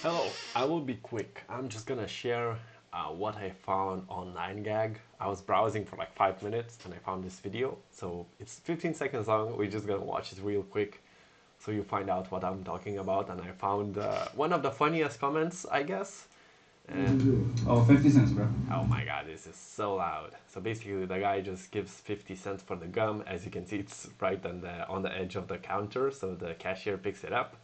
Hello, I will be quick. I'm just gonna share what I found on 9gag. I was browsing for like 5 minutes and I found this video. So it's 15 seconds long. We're just gonna watch it real quick so you find out what I'm talking about. And I found one of the funniest comments, I guess. And Oh, 50 cents, bro. oh my god, this is so loud. So basically the guy just gives 50 cents for the gum. As you can see, it's right on the edge of the counter, so the cashier picks it up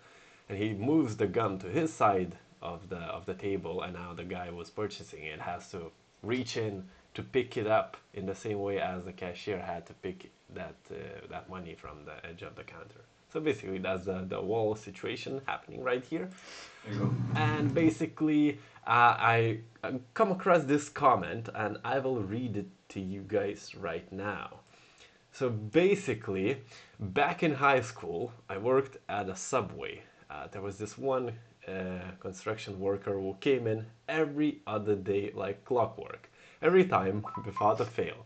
and he moves the gum to his side of the table, and now the guy who was purchasing it has to reach in to pick it up in the same way as the cashier had to pick that money from the edge of the counter. So basically that's the wall situation happening right here. There you go. And basically I come across this comment and I will read it to you guys right now. So basically, back in high school, I worked at a Subway. There was this one construction worker who came in every other day like clockwork. Every time, without a fail.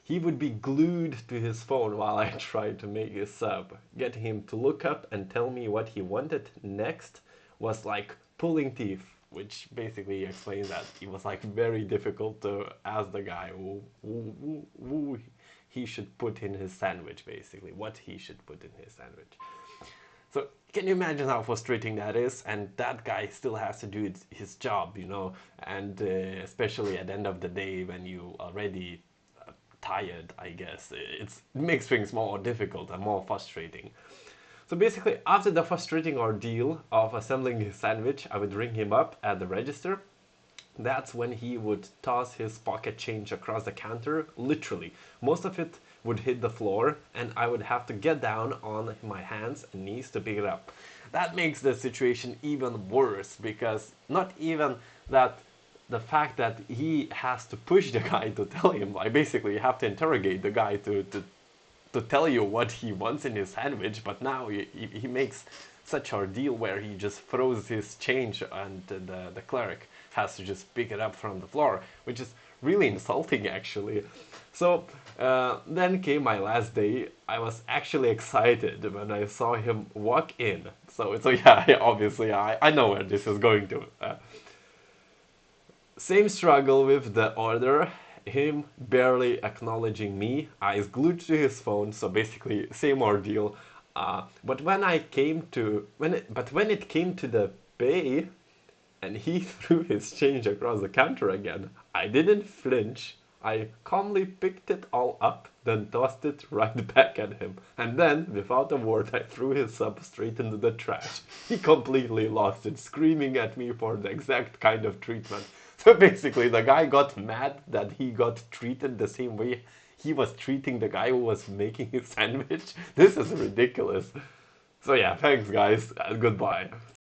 He would be glued to his phone while I tried to make his sub. Getting him to look up and tell me what he wanted next was like pulling teeth, which basically explains that it was like very difficult to ask the guy who he should put in his sandwich, basically, what he should put in his sandwich. So can you imagine how frustrating that is? And that guy still has to do his job, you know, and especially at the end of the day when you already tired, I guess, it makes things more difficult and more frustrating. So basically, after the frustrating ordeal of assembling his sandwich, I would ring him up at the register. That's when he would toss his pocket change across the counter, literally. Most of it would hit the floor, and I would have to get down on my hands and knees to pick it up. That makes the situation even worse, because not even that the fact that he has to push the guy to tell him, like basically you have to interrogate the guy to tell you what he wants in his sandwich, but now he makes such ordeal where he just throws his change and the clerk has to just pick it up from the floor, which is really insulting actually. So then came my last day. I was actually excited when I saw him walk in. So yeah, obviously I know where this is going to. Same struggle with the order, him barely acknowledging me, eyes glued to his phone, so basically same ordeal. But when it came to the pay, and he threw his change across the counter again, I didn't flinch. I calmly picked it all up, then tossed it right back at him. And then, without a word, I threw his sub straight into the trash. He completely lost it, screaming at me for the exact kind of treatment. So basically, the guy got mad that he got treated the same way he was treating the guy who was making his sandwich. This is ridiculous. So yeah, thanks guys, and goodbye.